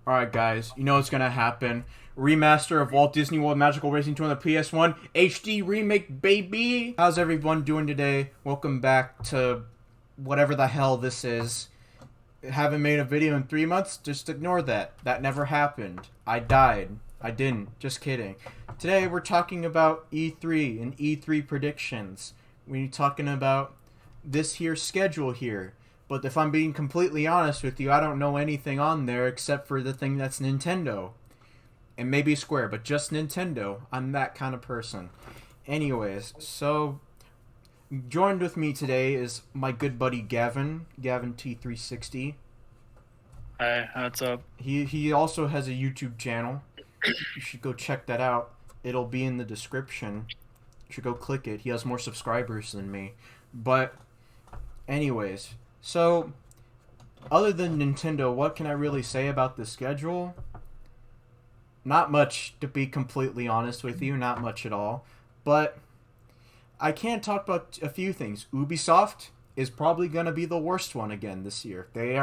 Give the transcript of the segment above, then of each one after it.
Alright, guys, you know what's gonna happen. Remaster of Walt Disney World Magical Racing 2 on the PS1. HD remake, baby! How's everyone doing today? Welcome back to whatever the hell this is. Haven't made a video in 3 months? Just ignore that. That never happened. I died. I didn't. Just kidding. Today we're talking about E3 and E3 predictions. We're talking about this here schedule here. But if I'm being completely honest with you, I don't know anything on there except for the thing that's Nintendo. And maybe Square, but just Nintendo. I'm that kind of person. Anyways, so joined with me today is my good buddy Gavin T360. Hi, what's up? He also has a YouTube channel. You should go check that out. It'll be in the description. You should go click it. He has more subscribers than me. But anyways, so other than Nintendo, what can I really say about the schedule? Not much, to be completely honest with you. Not much at all. But I can talk about a few things. Ubisoft is probably going to be the worst one again this year. They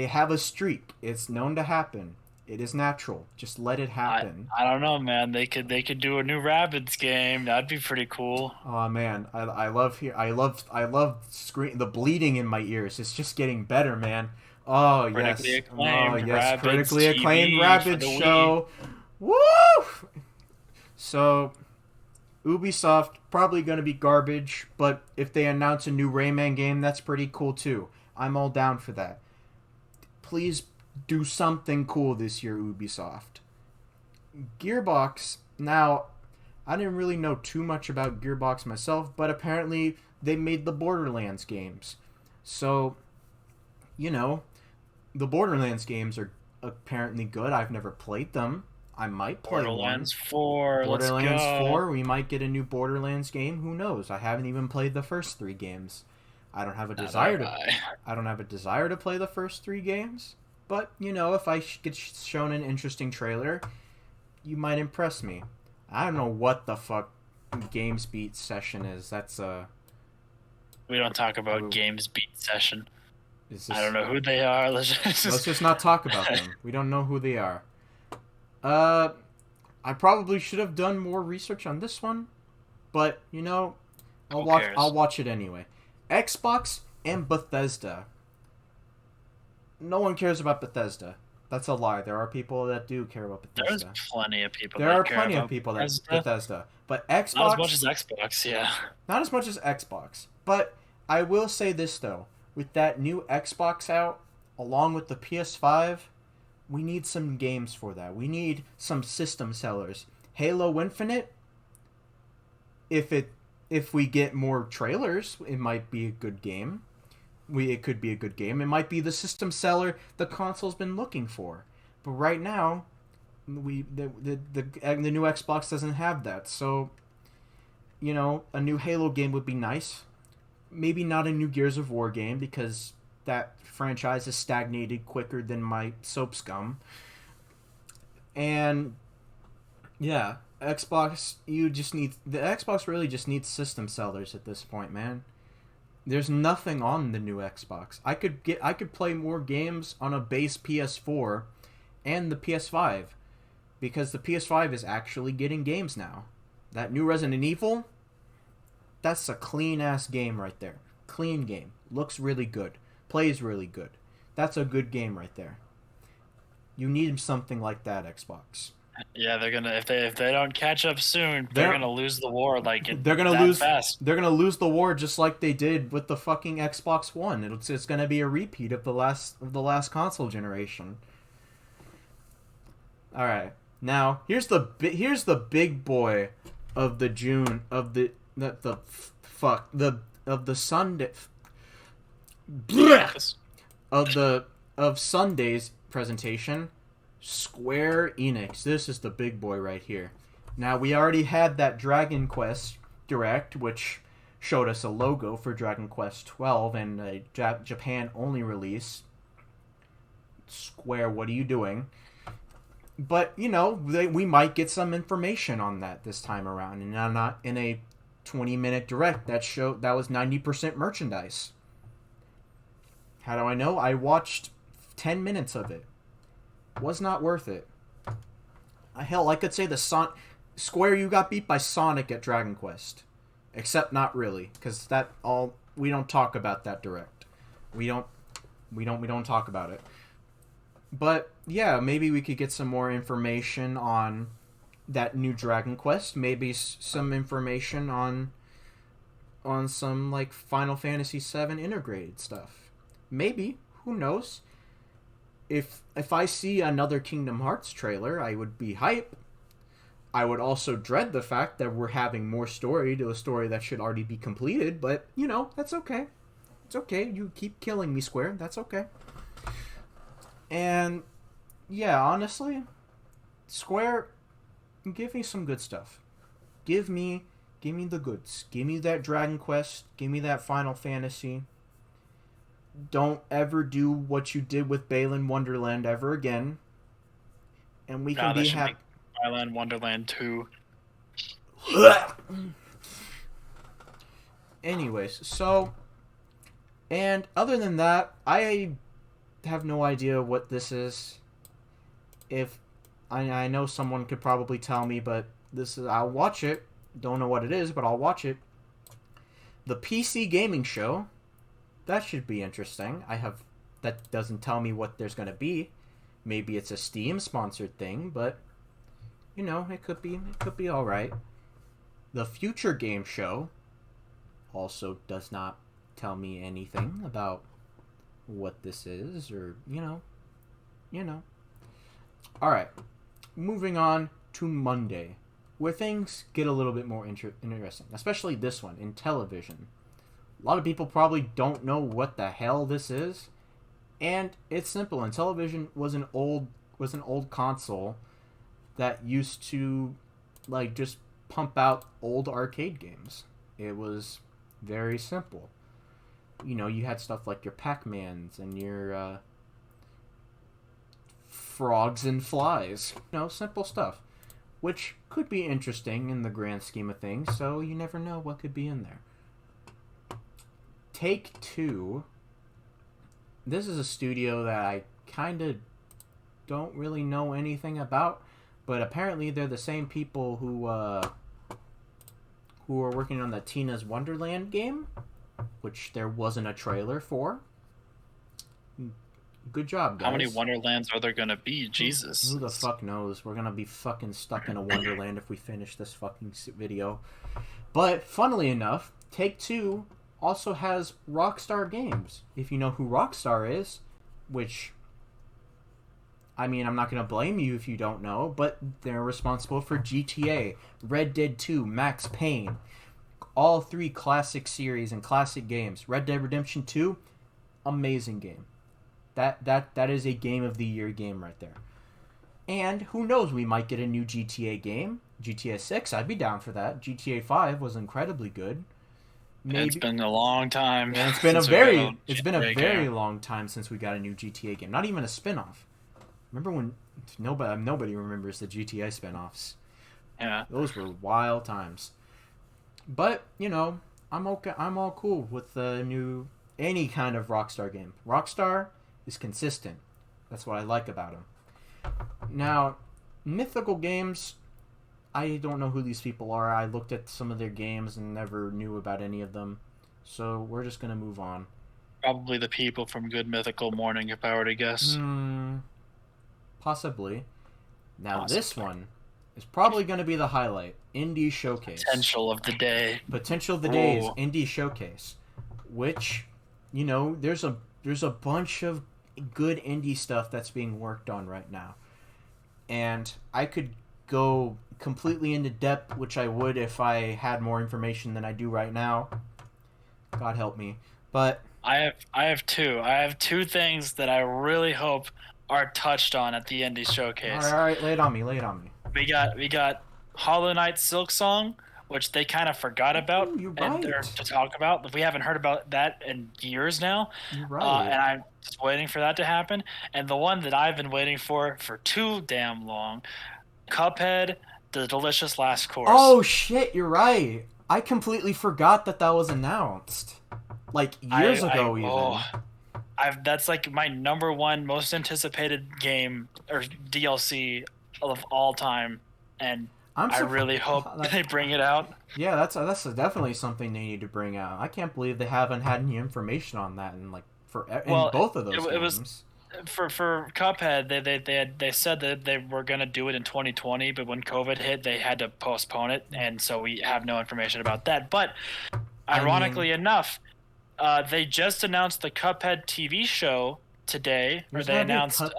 have a streak. It's known to happen. It is natural. Just let it happen. I don't know, man. They could do a new Rabbids game. That'd be pretty cool. Oh man, I love scream the bleeding in my ears. It's just getting better, man. Oh Critically yes, oh acclaimed yes, Rabbids critically acclaimed TV for Rabbids the Wii. show. Woo! So Ubisoft probably gonna be garbage, but if they announce a new Rayman game, that's pretty cool too. I'm all down for that. Please do something cool this year, Ubisoft. Gearbox, now, I didn't really know too much about Gearbox myself, but apparently they made the Borderlands games. So, you know, the Borderlands games are apparently good. I've never played them. I might play Borderlands one. 4. Let's Borderlands go. 4, we might get a new Borderlands game. Who knows? I haven't even played the first 3 games. I don't have a Not desire have to I. I don't have a desire to play the first 3 games. But, you know, if I get shown an interesting trailer, you might impress me. I don't know what the fuck Games Beat session is. That's We don't talk oh, about Games Beat Session. is I don't this? know who they are. Let's just not talk about them. We don't know who they are. Uh, I probably should have done more research on this one, but you know, Who cares? I'll watch it anyway. Xbox and Bethesda. No one cares about Bethesda. That's a lie. There are people that do care about There's Bethesda. plenty of people There that are care plenty of about people that Bethesda. Bethesda, but Not as much Xbox, as Xbox, yeah. not as much as Xbox. But I will say this though, with that new Xbox out, along with the PS5, we need some games for that. We need some system sellers. Halo Infinite, if we get more trailers, it might be a good game. It could be a good game. It might be the system seller the console's been looking for. But right now, the new Xbox doesn't have that. So, you know, a new Halo game would be nice. Maybe not a new Gears of War game because that franchise has stagnated quicker than my soap scum. And yeah, Xbox, the Xbox really just needs system sellers at this point, man. There's nothing on the new Xbox. I could play more games on a base PS4 and the PS5 because the PS5 is actually getting games now. That new Resident Evil, that's a clean ass game right there. Clean game. Looks really good. Plays really good. That's a good game right there. You need something like that, Xbox. Yeah, they're gonna if they don't catch up soon, they're They're gonna lose the war they're gonna that lose. fast. They're gonna lose the war just like they did with the fucking Xbox One. It's gonna be a repeat of the last console generation. All right, now here's the big boy of the June of the fuck the of the Sunday of Sunday's presentation. Square Enix. This is the big boy right here. Now, we already had that Dragon Quest Direct, which showed us a logo for Dragon Quest 12 and a Japan-only release. Square, what are you doing? But, you know, we might get some information on that this time around, and not in a 20-minute Direct that was 90% merchandise. How do I know? I watched 10 minutes of it. Was not worth it. Hell, I could say Square, you got beat by Sonic at Dragon Quest. Except not really, because we don't talk about that direct. We don't talk about it. But yeah, maybe we could get some more information on that new Dragon Quest. Maybe some information on some like Final Fantasy VII integrated stuff. Maybe, who knows? If I see another Kingdom Hearts trailer, I would be hype. I would also dread the fact that we're having more story to a story that should already be completed, but, that's okay. It's okay. You keep killing me, Square. That's okay. And, yeah, honestly, Square, give me some good stuff. Give me the goods. Give me that Dragon Quest. Give me that Final Fantasy. Don't ever do what you did with Balan Wonderland ever again. And we can be happy. Island Wonderland 2. Anyways, so, and other than that, I have no idea what this is. If I know someone could probably tell me, but I'll watch it. Don't know what it is, but I'll watch it. The PC gaming show, that should be interesting. That doesn't tell me what there's gonna be. Maybe it's a Steam sponsored thing, but it could be all right. The Future Game Show also does not tell me anything about what this is, or All right, moving on to Monday, where things get a little bit more interesting, especially this one in television. A lot of people probably don't know what the hell this is, and it's simple. And television was an old console that used to just pump out old arcade games. It was very simple. You had stuff like your Pac-Mans and your frogs and flies. Simple stuff, which could be interesting in the grand scheme of things, so you never know what could be in there. Take-Two. This is a studio that I kind of don't really know anything about, but apparently they're the same people who are working on the Tina's Wonderland game, which there wasn't a trailer for. Good job, guys. How many Wonderlands are there gonna be? Jesus. Who the fuck knows? We're gonna be fucking stuck in a Wonderland if we finish this fucking video. But, funnily enough, Take-Two also has Rockstar Games. If you know who Rockstar is, which, I'm not going to blame you if you don't know, but they're responsible for GTA, Red Dead 2, Max Payne, all three classic series and classic games. Red Dead Redemption 2, amazing game. That is a Game of the Year game right there. And who knows, we might get a new GTA game. GTA 6, I'd be down for that. GTA 5 was incredibly good. Maybe. It's been a long time. And it's been a very long time since we got a new GTA game. Not even a spin-off. Remember when nobody remembers the GTA spin-offs? Yeah. Those were wild times. But, I'm okay. I'm all cool with any kind of Rockstar game. Rockstar is consistent. That's what I like about them. Now, Mythical Games, I don't know who these people are. I looked at some of their games and never knew about any of them. So we're just going to move on. Probably the people from Good Mythical Morning, if I were to guess. Possibly. Now, This one is probably going to be the highlight. Indie Showcase. Potential of the day. Potential of the day is Indie Showcase. Which, there's a bunch of good indie stuff that's being worked on right now. And I could go completely into depth, which I would if I had more information than I do right now. God help me. But I have two things that I really hope are touched on at the Indie Showcase. All right, lay it on me. We got Hollow Knight Silksong, which they kind of forgot about. Ooh, you're right. To talk about. We haven't heard about that in years now. You're right. And I'm just waiting for that to happen. And the one that I've been waiting for too damn long, Cuphead, The Delicious Last Course. Oh, shit, you're right. I completely forgot that was announced. Like, years ago, even. That's like my number one most anticipated game or DLC of all time, and I'm I really surprised. hope they bring it out. Yeah, that's definitely something they need to bring out. I can't believe they haven't had any information on that in Well, both of those it was games. for Cuphead. They said that they were gonna do it in 2020, but when COVID hit, they had to postpone it, and so we have no information about that. But I mean, ironically enough, they just announced the Cuphead TV show today, or there's they gonna be a announced cut.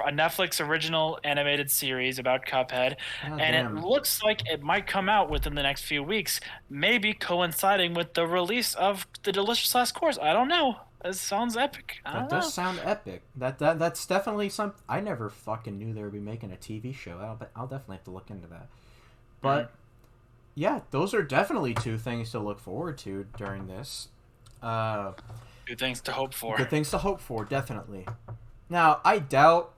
a Netflix original animated series about Cuphead, God and it damn. looks like it might come out within the next few weeks, maybe coinciding with the release of the Delicious Last Course. I don't know. It sounds epic. I That don't does know. sound epic. That's definitely something. I never fucking knew they would be making a TV show. I'll definitely have to look into that. Mhm. But yeah, those are definitely two things to look forward to during this. Uh, Good things to hope for. Good things to hope for, definitely. Now, I doubt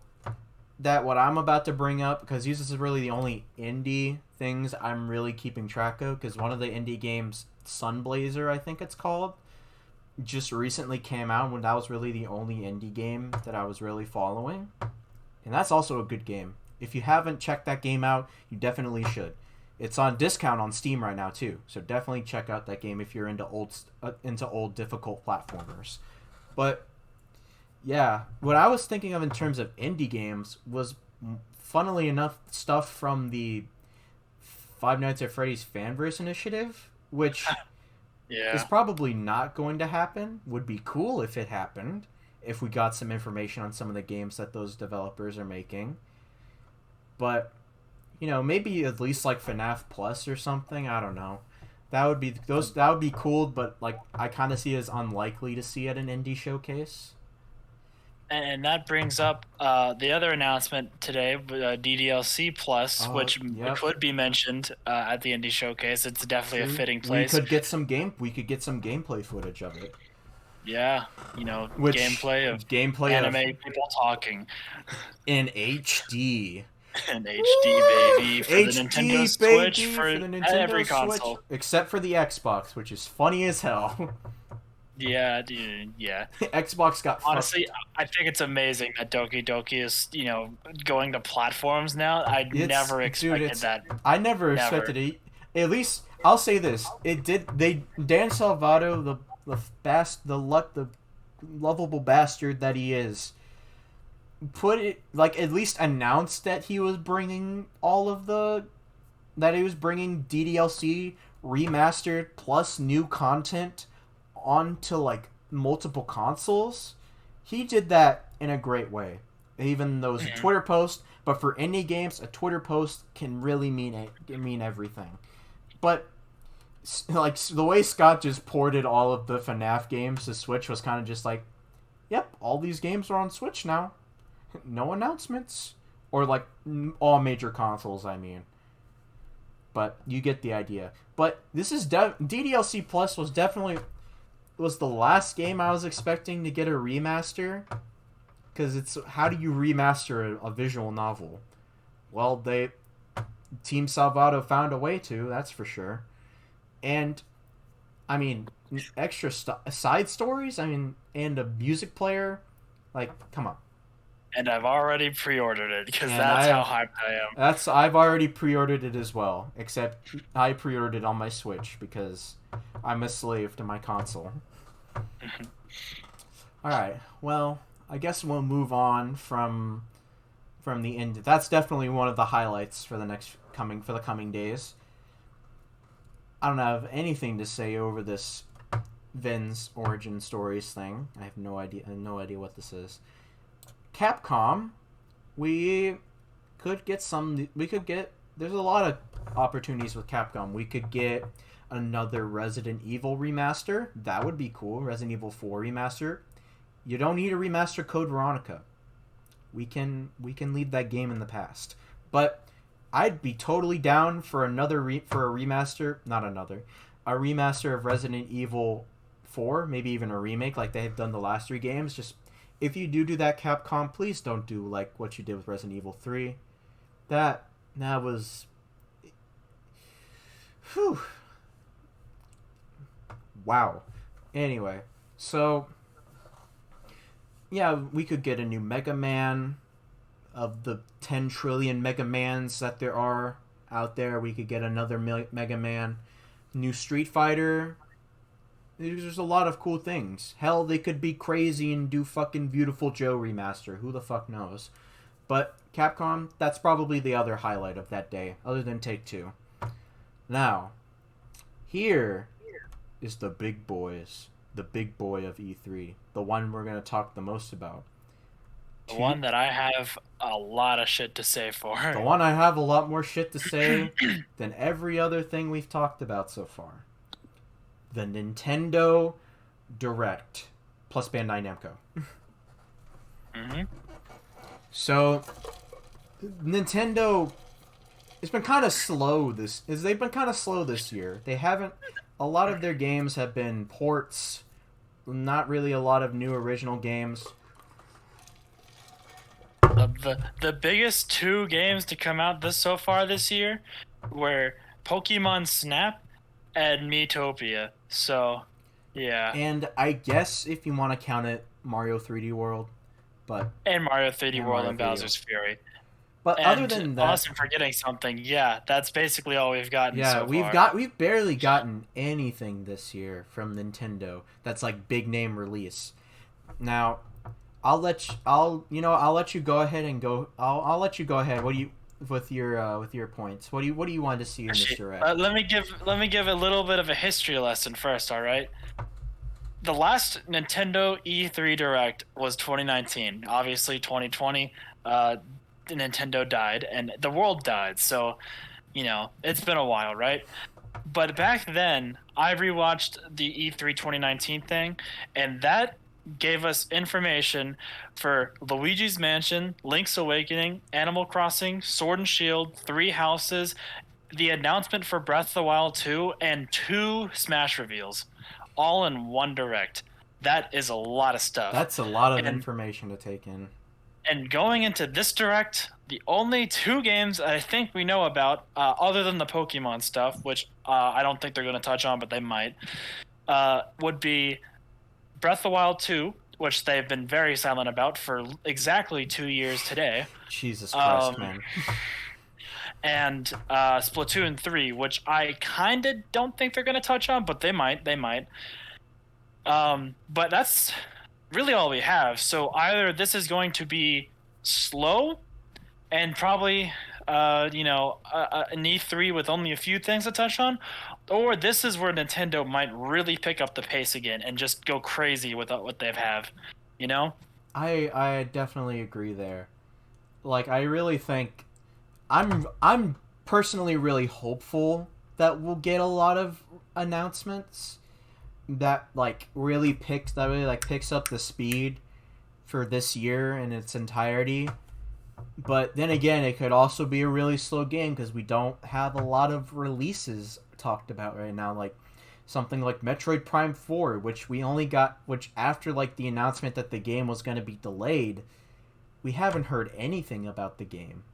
that what I'm about to bring up, because these is really the only indie things I'm really keeping track of, because one of the indie games, Sunblazer, I think it's called, just recently came out when that was really the only indie game that I was really following. And that's also a good game. If you haven't checked that game out, you definitely should. It's on discount on Steam right now too, so definitely check out that game if you're into old difficult platformers. But yeah, what I was thinking of in terms of indie games was, funnily enough, stuff from the Five Nights at Freddy's Fanverse initiative, which is Yeah. probably not going to happen. Would be cool if it happened, if we got some information on some of the games that those developers are making. But maybe at least like FNAF Plus or something. I don't know. That would be those. That would be cool, but like I kind of see it as unlikely to see at an indie showcase. And that brings up the other announcement today, DDLC Plus, which Yep. could be mentioned at the Indie Showcase. It's definitely a True. fitting place. We could get some gameplay footage of it. Yeah, Which gameplay of gameplay of anime people talking in HD. in HD, baby, Woo! for the Nintendo HD Switch, baby for for the every Nintendo Switch, console. except for the Xbox, which is funny as hell. Yeah, dude, yeah. Xbox got fucked. Honestly, I think it's amazing that Doki Doki is, going to platforms now. I It's never dude, expected it's that. I never Never. expected it. At least I'll say this: it did. They Dan Salvato, the lovable bastard that he is, put it like at least announced that he was bringing DDLC remastered plus new content onto like multiple consoles. He did that in a great way, even though it's a Mhm. Twitter post. But for indie games, a Twitter post can really mean everything. But like the way Scott just ported all of the FNAF games to Switch was kind of just like, yep, all these games are on Switch now. No announcements, or like all major consoles. I mean, but you get the idea. But this is DDLC Plus was the last game I was expecting to get a remaster, because it's how do you remaster a visual novel? Well, Team Salvato found a way to, that's for sure. And I mean, extra side stories. I mean, and a music player. Like, come on. And I've already pre-ordered it because And that's how hyped I am. I've already pre-ordered it as well. Except I pre-ordered it on my Switch because I'm a slave to my console. All right. Well, I guess we'll move on from the end. That's definitely one of the highlights for the coming days. I don't have anything to say over this Vin's origin stories thing. I have no idea. No idea what this is. Capcom, we could get some. We could get. There's a lot of opportunities with Capcom. We could get another Resident Evil remaster. That would be cool. Resident Evil 4 remaster. You don't need a remaster Code Veronica. We can leave that game in the past. But I'd be totally down for for a remaster, not another, a remaster of Resident Evil 4, maybe even a remake like they have done the last three games. Just if you do that, Capcom, please don't do like what you did with Resident Evil 3. That was, whew, wow. Anyway, so Yeah, we could get a new Mega Man of the 10 trillion Mega Mans that there are out there. We could get another Mega Man. New Street Fighter. There's a lot of cool things. Hell, they could be crazy and do fucking Beautiful Joe remaster. Who the fuck knows? But Capcom, that's probably the other highlight of that day, other than Take-Two. Now, here is the big boys. The big boy of E3. The one we're going to talk the most about. The one that I have a lot of shit to say for. The one I have a lot more shit to say than every other thing we've talked about so far. The Nintendo Direct plus Bandai Namco. Mm-hmm. So, Nintendo, it's been kind of slow they've been kind of slow this year. They haven't, a lot of their games have been ports, not really a lot of new original games. The biggest two games to come out so far this year were Pokemon Snap and Miitopia. So, yeah. And I guess if you want to count it, Mario 3D World, and Mario 3D World and Bowser's Fury. But and other than that, unless I'm forgetting something, yeah, that's basically all we've gotten. Yeah, so far. we've barely gotten anything this year from Nintendo that's like big name release. Now, I'll let you go ahead and go. I'll let you go ahead. What do you with your points? What do you want to see in this direct? Let me give a little bit of a history lesson first. All right. The last Nintendo E3 Direct was 2019. Obviously, 2020, Nintendo died and the world died. So, it's been a while, right? But back then, I rewatched the E3 2019 thing, and that gave us information for Luigi's Mansion, Link's Awakening, Animal Crossing, Sword and Shield, Three Houses, the announcement for Breath of the Wild 2, and 2 Smash reveals, all in one direct. That is a lot of stuff. That's a lot of information to take in. And going into this direct, the only 2 games I think we know about, other than the Pokemon stuff, which I don't think they're going to touch on, but they might, would be Breath of the Wild 2, which they've been very silent about for exactly 2 years today. Jesus Christ, man. And Splatoon 3, which I kind of don't think they're going to touch on, but they might. But that's really all we have. So either this is going to be slow and probably an E3 with only a few things to touch on, or this is where Nintendo might really pick up the pace again and just go crazy with what they have, I definitely agree there. Like, I really think I'm personally really hopeful that we'll get a lot of announcements that really picks up the speed for this year in its entirety. But then again, it could also be a really slow game because we don't have a lot of releases talked about right now, like something like Metroid Prime 4, which we only got, which after the announcement that the game was going to be delayed, we haven't heard anything about the game.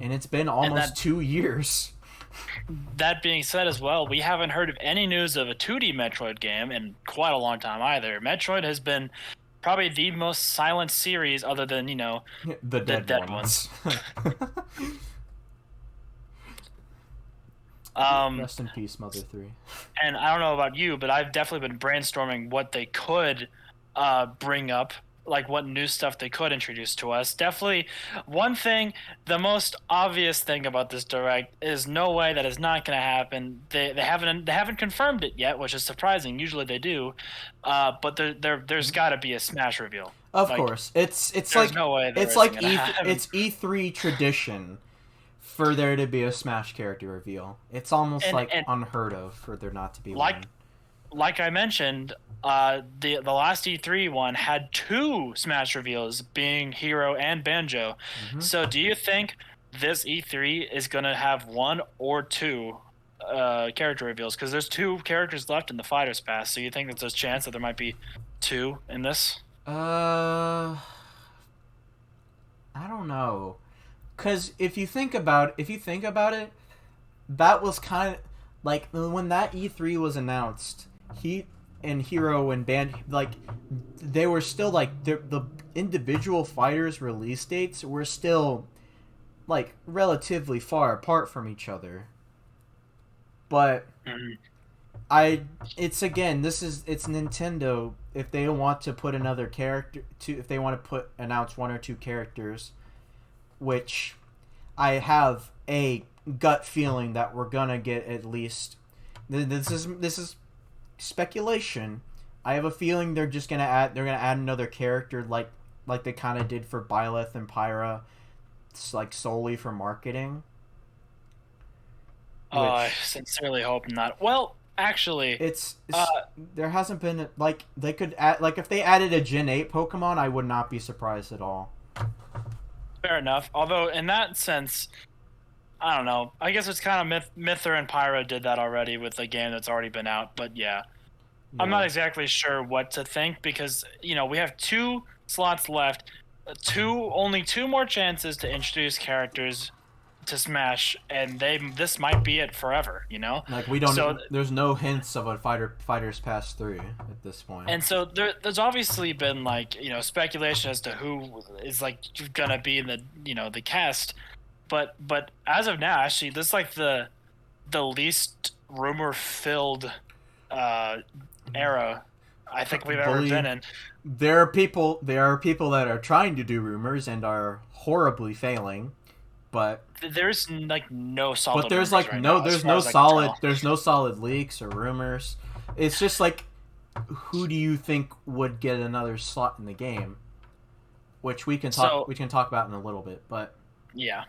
And it's been almost 2 years. That being said as well, we haven't heard of any news of a 2D Metroid game in quite a long time either. Metroid has been probably the most silent series other than, the dead ones. Rest in peace, Mother 3. And I don't know about you, but I've definitely been brainstorming what they could bring up, like what new stuff they could introduce to us. Definitely one thing, the most obvious thing about this direct is no way that is not going to happen. They haven't confirmed it yet, which is surprising. Usually they do, but there's got to be a Smash reveal. Of course, it's like no way it's like it's E3 tradition for there to be a Smash character reveal. It's almost unheard of for there not to be one. Like I mentioned, the last E3 one had 2 Smash reveals, being Hero and Banjo. Mm-hmm. So do you think this E3 is going to have 1 or 2 character reveals? Because there's 2 characters left in the Fighters Pass, so you think that there's a chance that there might be 2 in this? I don't know. Because if you think about it, that was kind of like when that E3 was announced. and Hero and Band, like, they were still like the individual fighters' release dates were still like relatively far apart from each other. But Mhm. it's again, it's Nintendo. If they want to put another character to, if they want to announce one or two characters, which I have a gut feeling that we're gonna get at least. This is speculation. I have a feeling they're gonna add another character like they kind of did for Byleth and Pyra, like solely for marketing. I Which sincerely hope not. Well, actually, uh, it's there hasn't been like they could add, like if they added a Gen 8 Pokemon, I would not be surprised at all. fair enough. Although in that sense, I don't know. I guess it's kind of Myther and Pyra did that already with a game that's already been out. But yeah, I'm not Yeah. exactly sure what to think because we have 2 slots left, only 2 more chances to introduce characters to Smash, and this might be it forever. Like we So don't. There's no hints of a Fighters Pass 3 at this point. and so there's obviously been like speculation as to who is like gonna be in the cast, but as of now, actually, this is like the least rumor filled uh, era I think we've ever Believe been in. there are people. There are people that are trying to do rumors and are horribly failing. But There's like no solid. there's rumors like right no now, as there's far no as I can solid tell. there's no solid leaks or rumors. It's just like, who do you think would get another slot in the game? Which So we can talk about in a little bit. But yeah,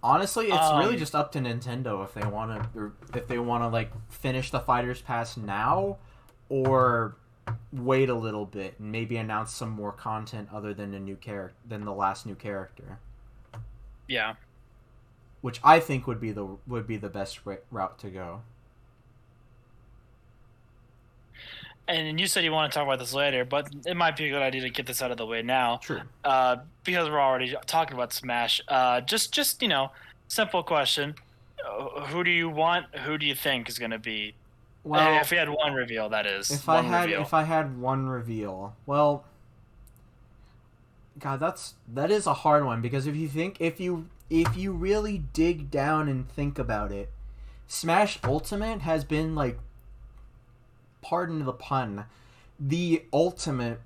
honestly, it's really um, just up to Nintendo if they want to like finish the Fighters Pass now, or wait a little bit and maybe announce some more content other than the last new character, yeah. which I think would be the best route to go. And you said you want to talk about this later, but it might be a good idea to get this out of the way now, True. because we're already talking about Smash. Just simple question: who do you want? Who do you think is going to be? Well, If we had one reveal, that is if one reveal. I had one reveal, well, God, that is a hard one, because if you really dig down and think about it, Smash Ultimate has been like, pardon the pun, the ultimate,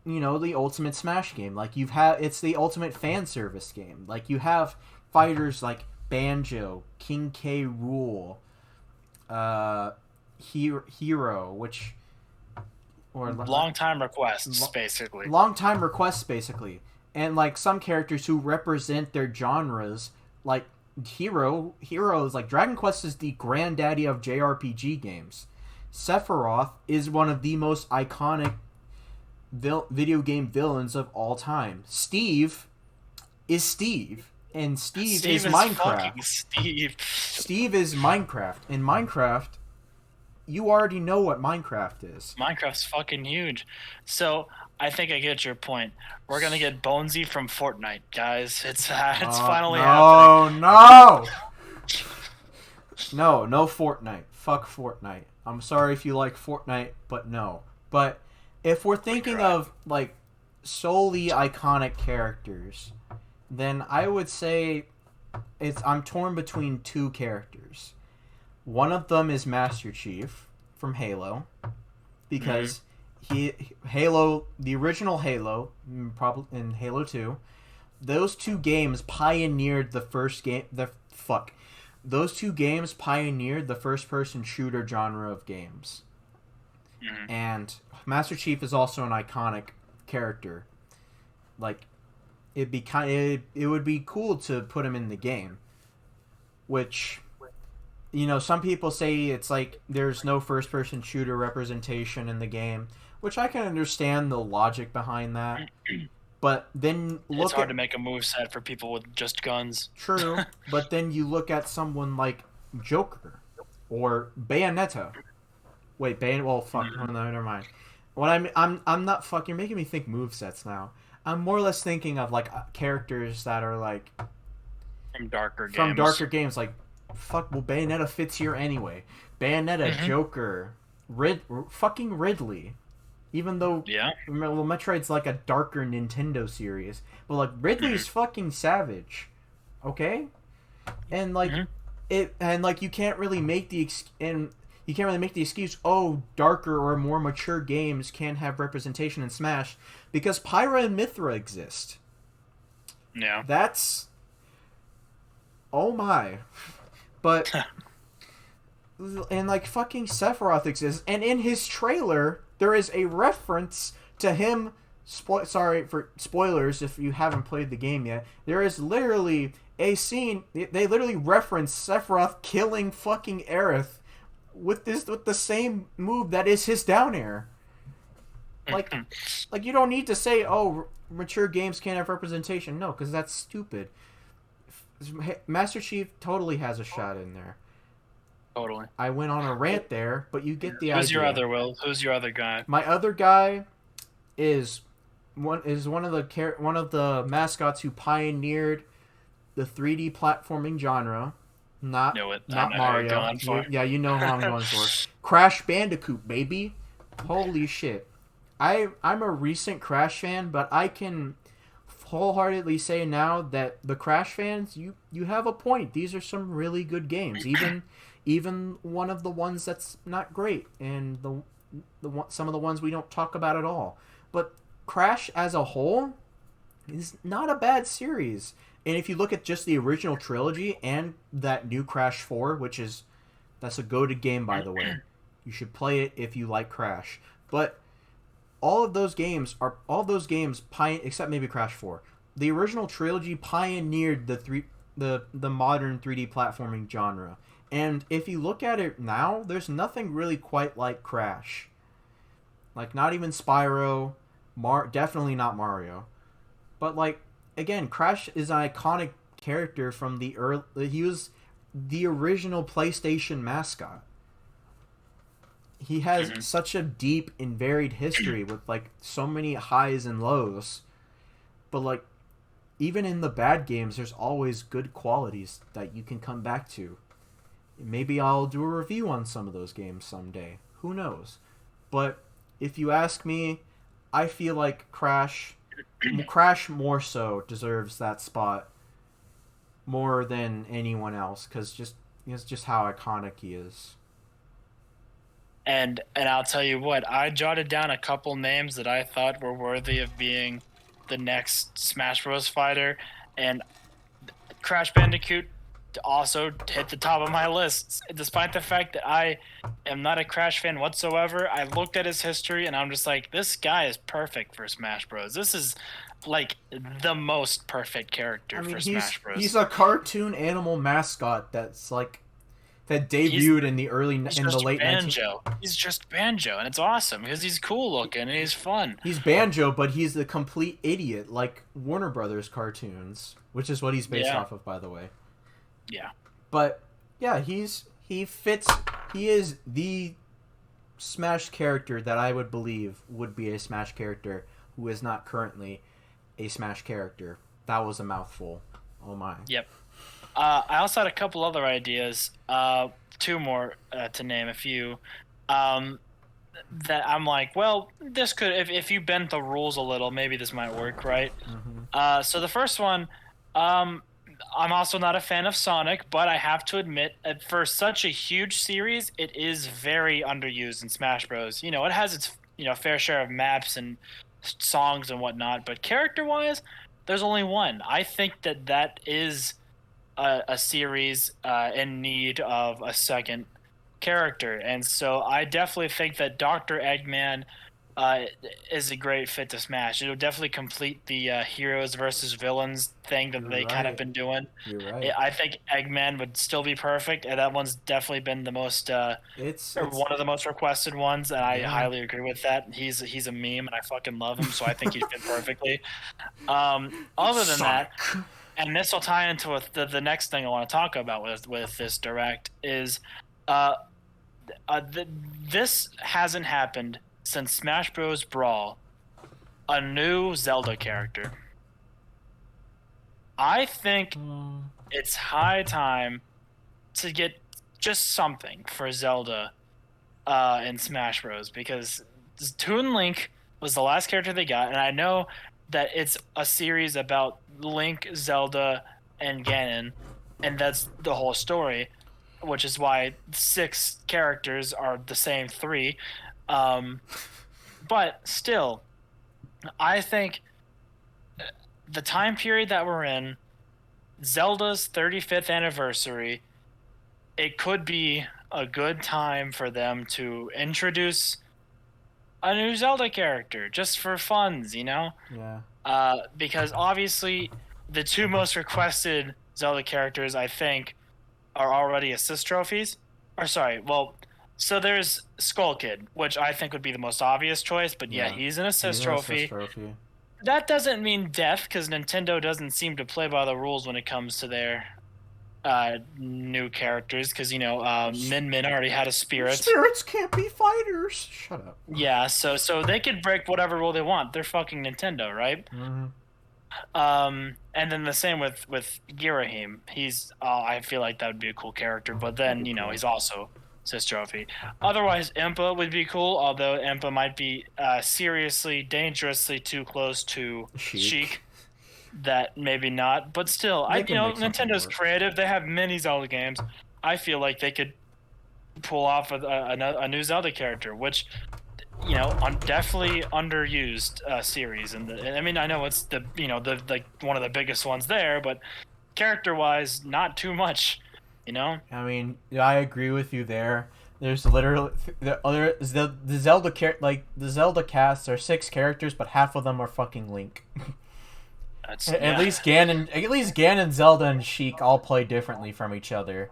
the ultimate Smash game. Like it's the ultimate fan service game. Like you have fighters like Banjo, King K. Rool, uh, Hero, which or Long time requests, basically. long time requests basically, and like some characters who represent their genres, like Heroes like Dragon Quest is the granddaddy of JRPG games. Sephiroth is one of the most iconic video game villains of all time. Steve is Steve, and Steve is Minecraft. Steve. Steve is Minecraft. In Minecraft, you already know what Minecraft is. Minecraft's fucking huge. So I think I get your point. We're gonna get Bonesy from Fortnite, guys. It's finally happening. No, no Fortnite. Fuck Fortnite. I'm sorry if you like Fortnite, but no. But if we're thinking of like solely iconic characters, then I would say I'm torn between two characters. One of them is Master Chief from Halo, because the original Halo, probably in Halo 2, those two games pioneered the first game. Those two games pioneered the first-person shooter genre of games. Mm-hmm. And Master Chief is also an iconic character. Like, it would be cool to put him in the game. Which, some people say it's like there's no first-person shooter representation in the game, which I can understand the logic behind that. But then it's hard to make a moveset for people with just guns. True, but then you look at someone like Joker or Bayonetta. Wait, well, fuck, no, never mind. What I'm not, fuck, you're making me think movesets now. I'm more or less thinking of like characters that are like From darker games. like, fuck, well, Bayonetta fits here anyway. Bayonetta, Joker, fucking Ridley. Even though, Yeah. well, Metroid's like a darker Nintendo series, but like Ridley's fucking savage, okay? And like Mm-hmm. you can't really make the excuse, oh, darker or more mature games can't have representation in Smash because Pyra and Mithra exist. Yeah. That's, oh my. But and like fucking Sephiroth exists, and in his trailer there is a reference to him. Sorry for spoilers if you haven't played the game yet. There is literally a scene. They literally reference Sephiroth killing fucking Aerith with the same move that is his down air. Like, like you don't need to say, oh, mature games can't have representation. No, because that's stupid. Master Chief totally has a shot in there. Totally. I went on a rant there, but you get the idea. Who's your other Will? Who's your other guy? My other guy is one of the mascots who pioneered the 3D platforming genre. Not Know it. not I know who you're Mario. going for. Yeah, you know who I'm going for. Crash Bandicoot, baby. Holy shit. I'm a recent Crash fan, but I can wholeheartedly say now that the Crash fans, you have a point. These are some really good games. Even one of the ones that's not great, and some of the ones we don't talk about at all. But Crash as a whole is not a bad series. And if you look at just the original trilogy and that new Crash 4, that's a goated game, by the way. You should play it if you like Crash. But all of those games, except maybe Crash 4. The original trilogy pioneered the modern 3D platforming genre. And if you look at it now, there's nothing really quite like Crash. Like, not even Spyro, definitely not Mario. But like, again, Crash is an iconic character from the early. He was the original PlayStation mascot. He has such a deep and varied history with like so many highs and lows. But like, even in the bad games, there's always good qualities that you can come back to. Maybe I'll do a review on some of those games someday. Who knows? But if you ask me, I feel like Crash more so deserves that spot more than anyone else because it's just how iconic he is. And I'll tell you what, I jotted down a couple names that I thought were worthy of being the next Smash Bros. Fighter, and Crash Bandicoot also hit the top of my list. Despite the fact that I am not a Crash fan whatsoever, I looked at his history and I'm just like, this guy is perfect for Smash Bros. This is like the most perfect character for Smash Bros. He's a cartoon animal mascot that debuted in the late Banjo. He's just Banjo, and it's awesome because he's cool looking and he's fun. He's Banjo, but he's the complete idiot, like Warner Brothers cartoons, which is what he's based off of, by the way. Yeah. But yeah, he is the Smash character that I would believe would be a Smash character who is not currently a Smash character. That was a mouthful. Oh my. Yep. I also had a couple other ideas, two more to name a few, that I'm like, well, this could, if you bend the rules a little, maybe this might work, right? Mm-hmm. So the first one, I'm also not a fan of Sonic, but I have to admit, for such a huge series, it is very underused in Smash Bros. You know, it has its fair share of maps and songs and whatnot, but character-wise, there's only one. I think that is a series in need of a second character, and so I definitely think that Dr. Eggman is a great fit to Smash. It'll definitely complete the heroes versus villains thing that they kind of been doing. You're right. I think Eggman would still be perfect, and that one's definitely been the most It's one of the most requested ones, and I highly agree with that. He's a meme, and I fucking love him, so I think he'd fit perfectly. Other than that, and this will tie into the next thing I want to talk about with this direct is this hasn't happened since Smash Bros. Brawl, a new Zelda character. I think it's high time to get just something for Zelda in Smash Bros. Because Toon Link was the last character they got, and I know that it's a series about Link, Zelda, and Ganon, and that's the whole story, which is why 6 characters are the same 3. Um, but still, I think the time period that we're in, Zelda's 35th anniversary, it could be a good time for them to introduce a new Zelda character just for funds, you know? Yeah. Because obviously the 2 most requested Zelda characters, I think, are already assist trophies. Or sorry, well, so there's Skull Kid, which I think would be the most obvious choice, but yeah, he's an He's assist an assist trophy. trophy. That doesn't mean death, because Nintendo doesn't seem to play by the rules when it comes to their new characters, because Min Min already had a spirit. Spirits can't be fighters. Shut up. Yeah, so they could break whatever rule they want. They're fucking Nintendo, right? Mm-hmm. And then the same with Girahim. He's I feel like that would be a cool character, but then Cool. he's also Sis Trophy. Otherwise, Impa would be cool, although Impa might be seriously, dangerously too close to Sheik. That maybe not, but still, Nintendo's creative. They have many Zelda games. I feel like they could pull off a new Zelda character, which definitely underused series. And I mean, I know it's the one of the biggest ones there, but character wise, not too much. I mean, I agree with you there. There's literally the Zelda the Zelda casts are 6 characters, but half of them are fucking Link. At least Ganon, Zelda, and Sheik all play differently from each other.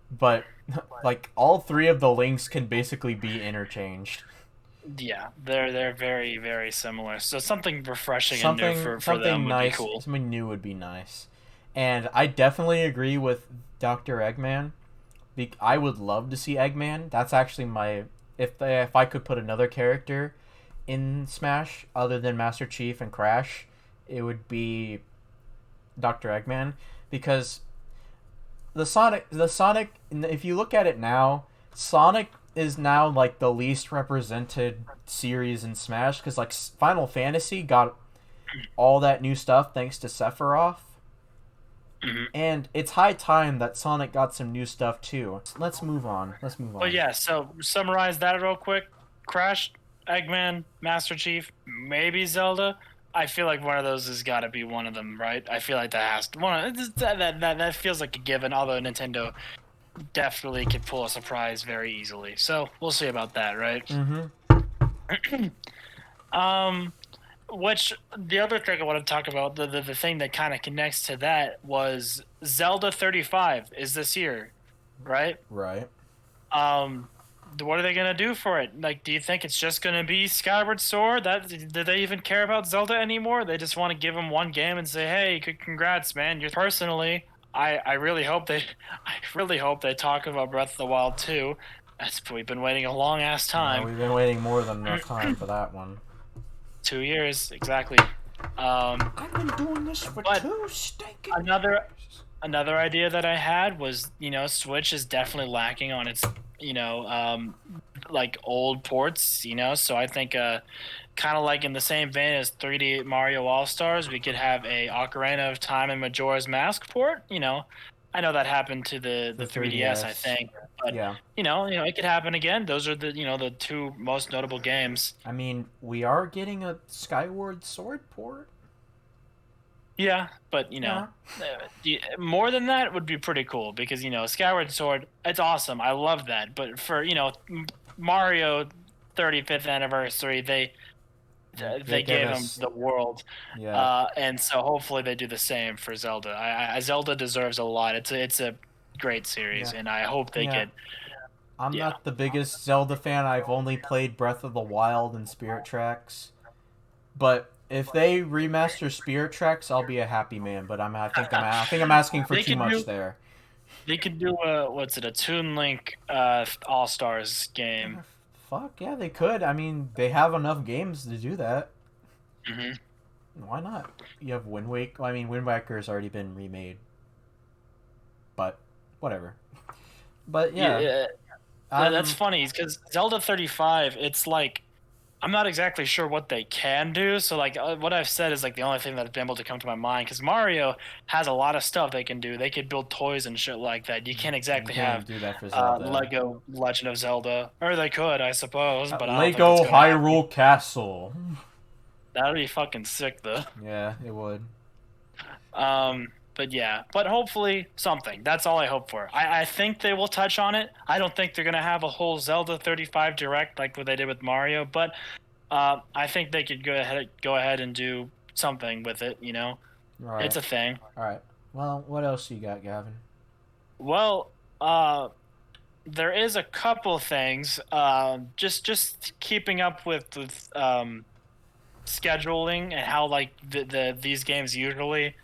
But like all 3 of the Links can basically be interchanged. Yeah, they're very, very similar. So something refreshing and new for them would be cool. Something new would be nice. And I definitely agree with Dr. Eggman. I would love to see Eggman. That's actually my if I could put another character in Smash other than Master Chief and Crash, it would be Dr. Eggman, because the Sonic if you look at it now, Sonic is now like the least represented series in Smash, because like Final Fantasy got all that new stuff thanks to Sephiroth. Mm-hmm. And it's high time that Sonic got some new stuff too. Let's move on. But yeah, so summarize that real quick. Crash, Eggman, Master Chief, maybe Zelda. I feel like one of those has got to be one of them, right? I feel like that has to, that feels like a given. Although Nintendo definitely could pull a surprise very easily, so we'll see about that, right? Mm-hmm. Which the other thing I want to talk about, the thing that kind of connects to that, was Zelda 35 is this year, right? Right. What are they gonna do for it? Like, do you think it's just gonna be Skyward Sword? Do they even care about Zelda anymore? They just want to give them one game and say, "Hey, congrats, man." I really hope they talk about Breath of the Wild 2. We've been waiting a long ass time. We've been waiting more than enough time for that one. 2 years exactly. I've been doing this for 2 stinking years. Another idea that I had was, Switch is definitely lacking on its, like old ports, so I think kind of like in the same vein as 3D Mario All-Stars, we could have a Ocarina of Time and Majora's Mask port. I know that happened to the 3DS, I think, but yeah. It could happen again. Those are the 2 most notable games. I mean, we are getting a Skyward Sword port. Yeah, but more than that would be pretty cool, because Skyward Sword, it's awesome. I love that. But for Mario 35th anniversary, they gave him the world. Yeah. And so hopefully they do the same for Zelda. Zelda deserves a lot. It's a great series, and I hope they get. I'm not the biggest Zelda fan. I've only played Breath of the Wild and Spirit Tracks, but if they remaster Spirit Tracks, I'll be a happy man. But I think I'm asking for too much there. They could do a Toon Link All Stars game. Fuck yeah, they could. I mean, they have enough games to do that. Mm-hmm. Why not? You have Wind Waker. I mean, Wind Waker's already been remade. But whatever. But yeah. That's I'm funny because Zelda 35, it's like I'm not exactly sure what they can do. So like what I've said is like the only thing that's been able to come to my mind because Mario has a lot of stuff they can do. They could build toys and shit like that. You can't you exactly can't have do that for Zelda. Lego Legend of Zelda, or they could, I suppose, but I don't think it's Lego gonna happen. Hyrule Castle. That'd be fucking sick though. Yeah, it would. But yeah, but hopefully something. That's all I hope for. I think they will touch on it. I don't think they're gonna have a whole Zelda 35 direct like what they did with Mario, but I think they could go ahead and do something with it. You know, All right. it's a thing. All right. Well, what else you got, Gavin? Well, there is a couple things. Just keeping up with scheduling and how like these games usually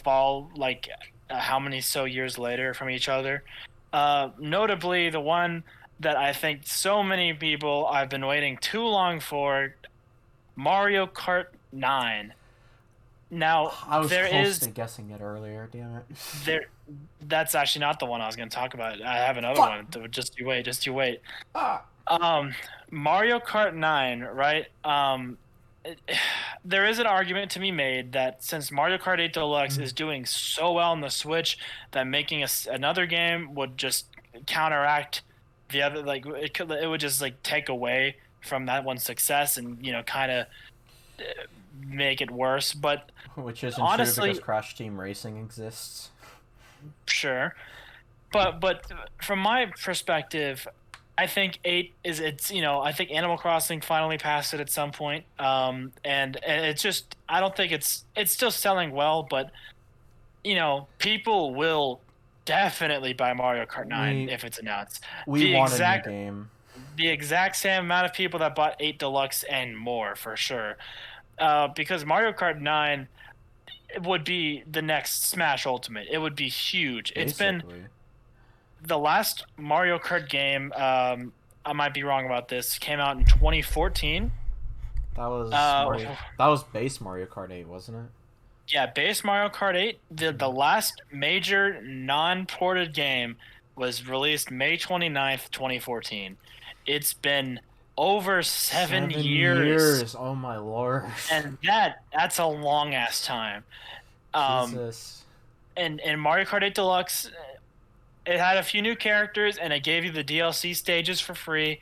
fall like how many so years later from each other. Notably, the one that I think so many people I've been waiting too long for, Mario Kart 9. Now I was there close is to guessing it earlier. Damn it. there. That's actually not the one I was going to talk about. I have another Fuck. one. Just you wait. Just you wait. Ah. Um, Mario Kart 9, right? There is an argument to be made that since Mario Kart 8 Deluxe is doing so well on the Switch, that making another game would just counteract the other. Like it would just like take away from that one's success and kind of make it worse. But Which isn't true honestly, because Crash Team Racing exists. sure. But from my perspective, I think 8 is I think Animal Crossing finally passed it at some point. And it's just I don't think it's still selling well, but people will definitely buy Mario Kart 9 if it's announced. We The want exact a new game. the exact same amount of people that bought 8 Deluxe and more for sure. Because Mario Kart 9 would be the next Smash Ultimate. It would be huge. It's been Basically. the last Mario Kart game. I might be wrong about this. Came out in 2014. That was that was base Mario Kart 8, wasn't it? Yeah, base Mario Kart 8. The last major non-ported game was released May 29th, 2014. It's been over 7 years. Oh my lord. And that's a long ass time. Jesus. And Mario Kart 8 Deluxe, it had a few new characters and it gave you the DLC stages for free.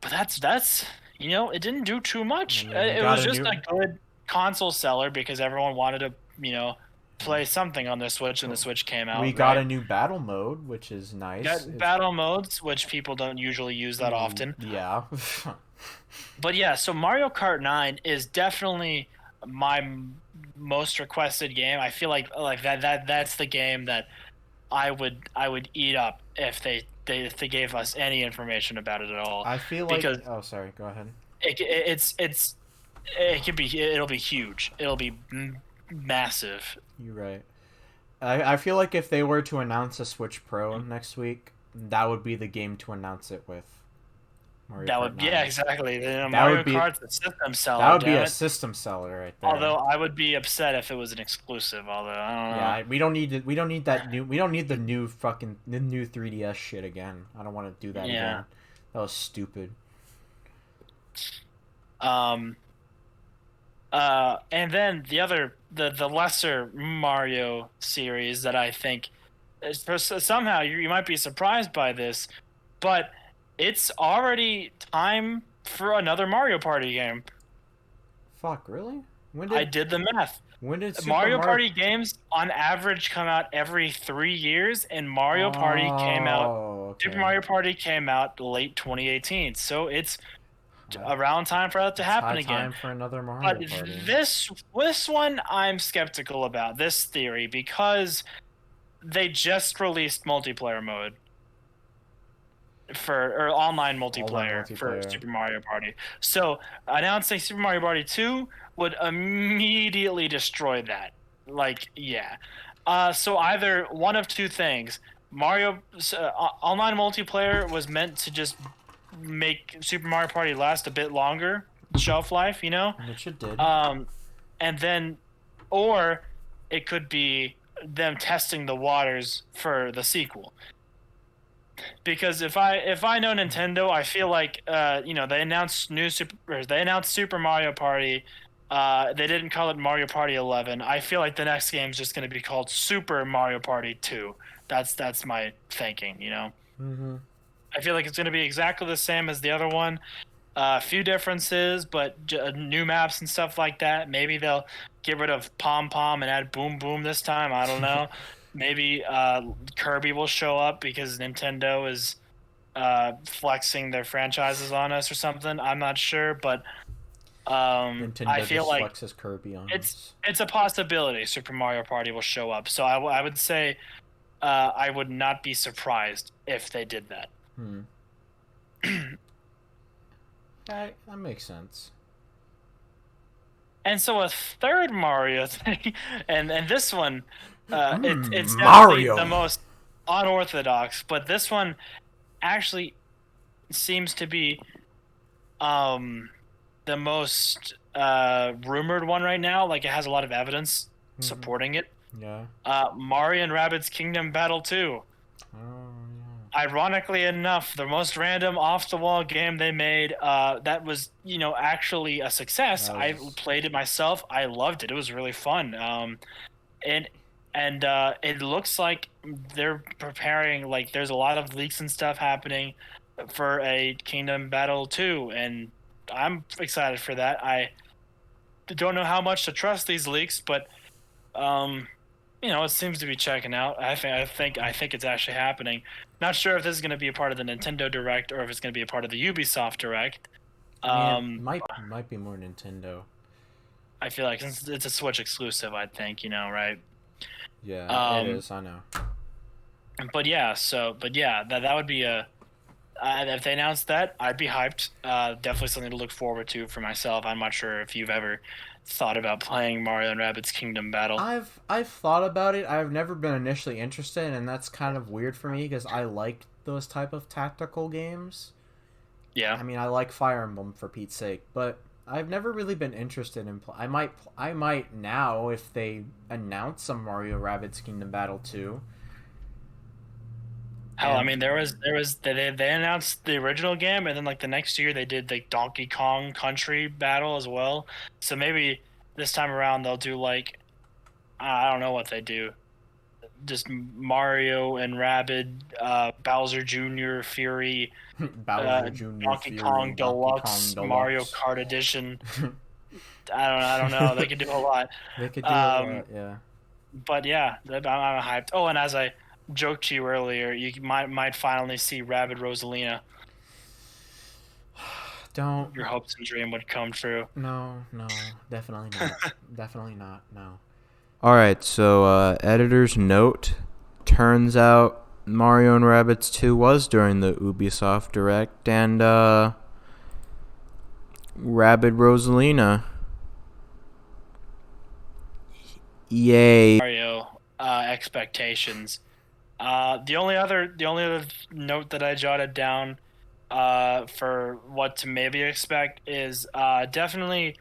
But that's it didn't do too much. It was just a good console seller because everyone wanted to play something on the Switch when the Switch came out. We got a new battle mode, which is nice. Got battle modes, which people don't usually use that often. Yeah. But yeah, so Mario Kart 9 is definitely my most requested game. I feel like that's the game that I would eat up if they gave us any information about it at all. I feel like oh sorry, go ahead. It'll be huge. It'll be massive. You're right. I feel like if they were to announce a Switch Pro next week, that would be the game to announce it with. Mario Kart 9. Yeah, exactly. Mario Kart's a system seller. That would be a system seller right there. Although I would be upset if it was an exclusive. Although I don't know. Yeah, we don't need it. We don't need that new. We don't need the new 3DS shit again. I don't want to do that again. That was stupid. And then the lesser Mario series that I think somehow you might be surprised by this, but it's already time for another Mario Party game. Fuck, really? I did the math. When did Mario Party games on average come out every 3 years, and Mario Party came out. Okay. Super Mario Party came out late 2018, so it's around time for that to happen again. Time for another Mario Party. This one I'm skeptical about, this theory, because they just released multiplayer mode or online multiplayer for Super Mario Party. So announcing Super Mario Party 2 would immediately destroy that. Like, yeah. So either one of two things. Mario online multiplayer was meant to just make Super Mario Party last a bit longer, shelf life, Which it did. And then, or it could be them testing the waters for the sequel. Because if I know Nintendo, I feel like they announced they announced Super Mario Party. They didn't call it Mario Party 11. I feel like the next game is just going to be called Super Mario Party 2. That's my thinking. Mm-hmm. I feel like it's going to be exactly the same as the other one. A few differences, but new maps and stuff like that. Maybe they'll get rid of Pom Pom and add Boom Boom this time. I don't know. Maybe Kirby will show up because Nintendo is flexing their franchises on us or something. I'm not sure, but I Nintendo feel just like flexes Kirby on it's us. it's a possibility Super Mario Party will show up. So I would say I would not be surprised if they did that. Hmm. That makes sense. And so a third Mario thing, and this one, it's definitely Mario. the most unorthodox, but this one actually seems to be um, the most rumored one right now. Like it has a lot of evidence Mm-hmm. supporting it. Yeah. Mario and Rabbids Kingdom Battle 2. Oh Ironically enough, the most random off-the-wall game they made that was, actually a success. yeah. That I was. played it myself. I loved it. It was really fun. And it looks like they're preparing. Like there's a lot of leaks and stuff happening for a Kingdom Battle 2, and I'm excited for that. I don't know how much to trust these leaks, but um, it seems to be checking out. I think it's actually happening. Not sure if this is going to be a part of the Nintendo Direct or if it's going to be a part of the Ubisoft Direct. I mean, it Um, might be more Nintendo. I feel like since it's a Switch exclusive, I think right. Yeah, it Um, is. I know. but yeah, that would be a. If they announced that, I'd be hyped. Definitely something to look forward to for myself. I'm not sure if you've ever thought about playing Mario and Rabbids Kingdom Battle. I've thought about it. I've never been initially interested, and that's kind of weird for me because I like those type of tactical games. Yeah. I mean, I like Fire Emblem for Pete's sake, but I've never really been interested in. I might now if they announce some Mario Rabbids Kingdom Battle 2. Hell, I And mean, there was they announced the original game, and then like the next year they did the Donkey Kong Country battle as well. So maybe this time around they'll do like I don't know what they do, just Mario and Rabbid, Bowser Jr. Fury, Bowser Jr. Donkey Fury, Kong Donkey Kong Deluxe, Mario Deluxe. Kart Edition. I don't know. They could do a lot. They could do a Um, lot, yeah. but yeah, I'm hyped. Oh, and as I joked to you earlier, you might finally see Rabbid Rosalina. Don't. Your hopes and dream would come true. No, no, definitely not. Definitely not. No. All right, so editor's note. Turns out Mario and Rabbids 2 was during the Ubisoft Direct, and Rabbid Rosalina. Yay. Mario expectations. The only other note that I jotted down for what to maybe expect is definitely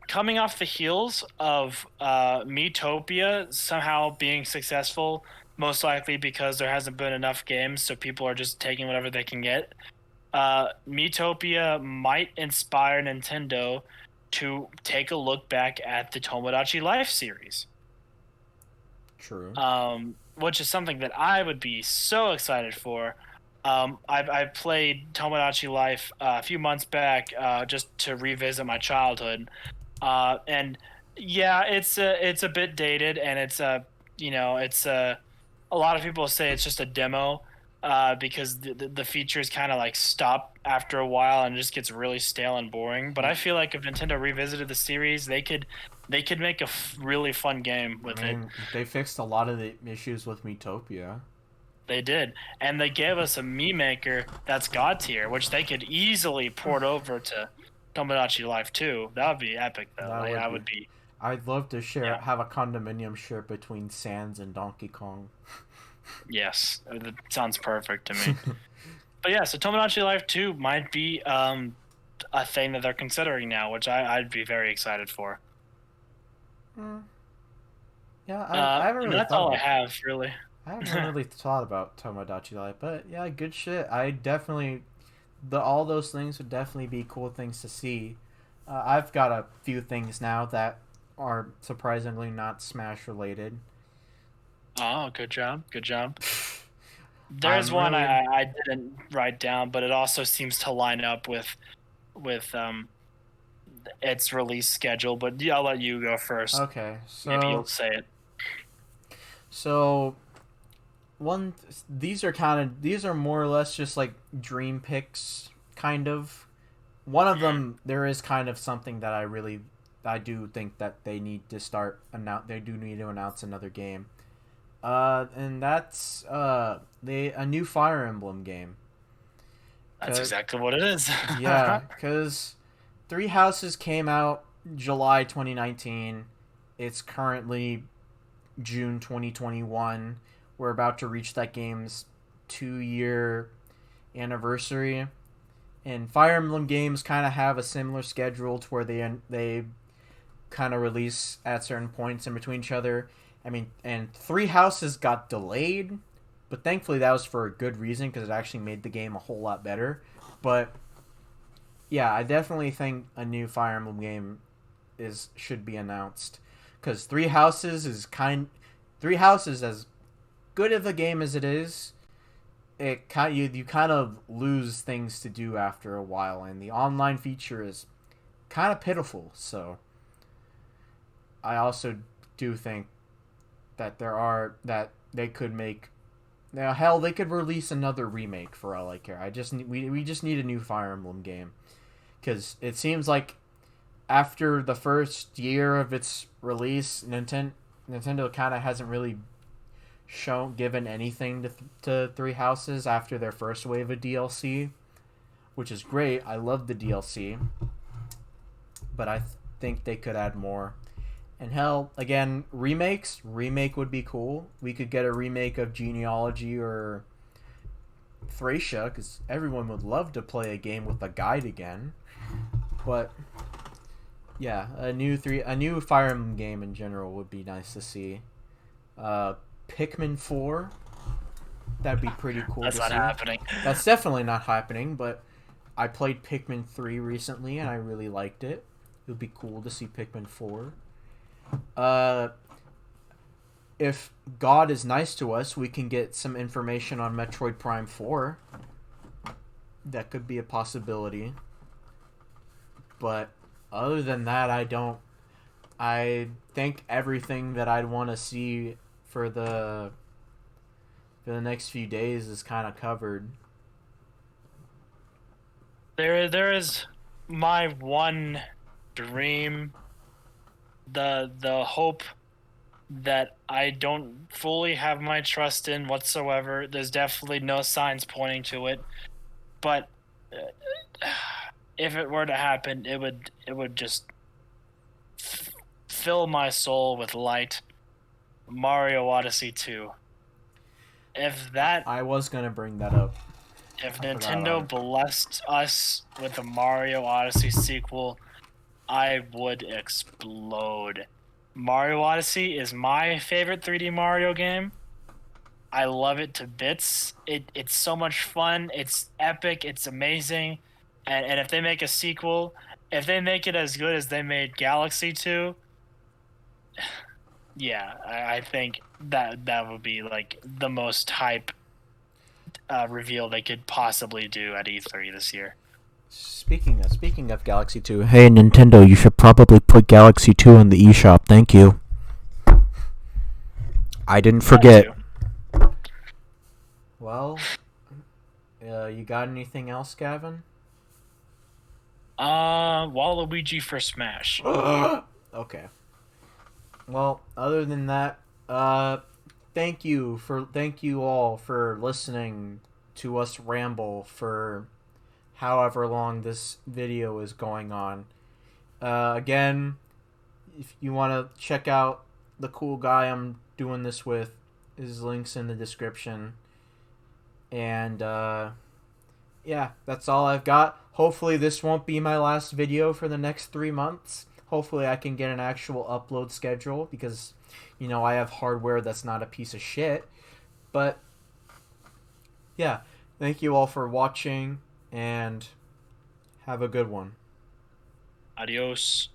coming off the heels of Miitopia somehow being successful, most likely because there hasn't been enough games, so people are just taking whatever they can get. Miitopia might inspire Nintendo to take a look back at the Tomodachi Life series, True. which is something that I would be so excited for. I've played Tomodachi Life a few months back just to revisit my childhood, and yeah, it's a bit dated, and a lot of people say it's just a demo because the features kind of like stop after a while and it just gets really stale and boring. But I feel like if Nintendo revisited the series, they could make a really fun game I with it. mean, they fixed a lot of the issues with Miitopia. They did, and they gave us a Mii Maker that's God tier, which they could easily port over to Tomodachi Life too. That would be epic, though. That Like, would I be. would be, I'd love to yeah, have a condominium share between Sans and Donkey Kong. yes, that sounds perfect to me. But yeah, so Tomodachi Life 2 might be a thing that they're considering now, which I'd be very excited for. Hmm. Yeah, I haven't And really that's thought all I about. have, really. I haven't really thought about Tomodachi Life, but yeah, good shit. I definitely all those things would definitely be cool things to see. I've got a few things now that are surprisingly not Smash related. Oh, good job. Good job. There's I'm one really I didn't write down, but it also seems to line up with its release schedule. But yeah, I'll let you go first. okay. Maybe you'll say it. So one these are more or less just like dream picks kind of. One of Mhm. them there is kind of something that I do think that they need to they do need to announce another game. And that's a new Fire Emblem game. That's Cause exactly what it is. yeah, cause Three Houses came out July 2019. It's currently June 2021. We're about to reach that game's 2 year anniversary. And Fire Emblem games kind of have a similar schedule to where they kind of release at certain points in between each other. I mean, and Three Houses got delayed, but thankfully that was for a good reason because it actually made the game a whole lot better. But yeah, I definitely think a new Fire Emblem game is should be announced because Three Houses as good of a game as it is. You kind of lose things to do after a while, and the online feature is kind of pitiful. So I also do think that they could make now hell they could release another remake for all I care. We just need a new Fire Emblem game because it seems like after the first year of its release, Nintendo kind of hasn't really given anything to Three Houses after their first wave of DLC, which is great. I love the DLC, but think they could add more. And hell, again, remake would be cool. We could get a remake of Genealogy or Thracia, because everyone would love to play a game with a guide again. But yeah, a new Fire Emblem game in general would be nice to see. Uh, Pikmin 4, that'd be pretty cool That's to not see. happening. That's definitely not happening, but I played Pikmin 3 recently and I really liked it. It would be cool to see Pikmin 4. Uh, if God is nice to us, we can get some information on Metroid Prime 4. That could be a possibility. But other than that, I don't. I think everything that I'd want to see for the next few days is kind of covered. There is my one dream, the hope that I don't fully have my trust in whatsoever. There's definitely no signs pointing to it, but if it were to happen, it would just fill my soul with light. Mario Odyssey 2. If that I was gonna bring that up. if I forgot about Nintendo it. blessed us with a Mario Odyssey sequel, I would explode. Mario Odyssey is my favorite 3D Mario game. I love it to bits. It's so much fun. It's epic. It's amazing. And if they make a sequel, if they make it as good as they made Galaxy 2, yeah, I think that would be like the most hype reveal they could possibly do at E3 this year. Speaking of Galaxy 2, hey Nintendo, you should probably put Galaxy 2 in the eShop. Thank you. I didn't forget. Well, you got anything else, Gavin? Waluigi for Smash. Okay. Well, other than that, thank you all for listening to us ramble for however long this video is going on. Again, if you want to check out the cool guy I'm doing this with, his links in the description. And yeah, that's all I've got. Hopefully this won't be my last video for the next 3 months. Hopefully I can get an actual upload schedule because, I have hardware that's not a piece of shit. But yeah, thank you all for watching and have a good one. Adios.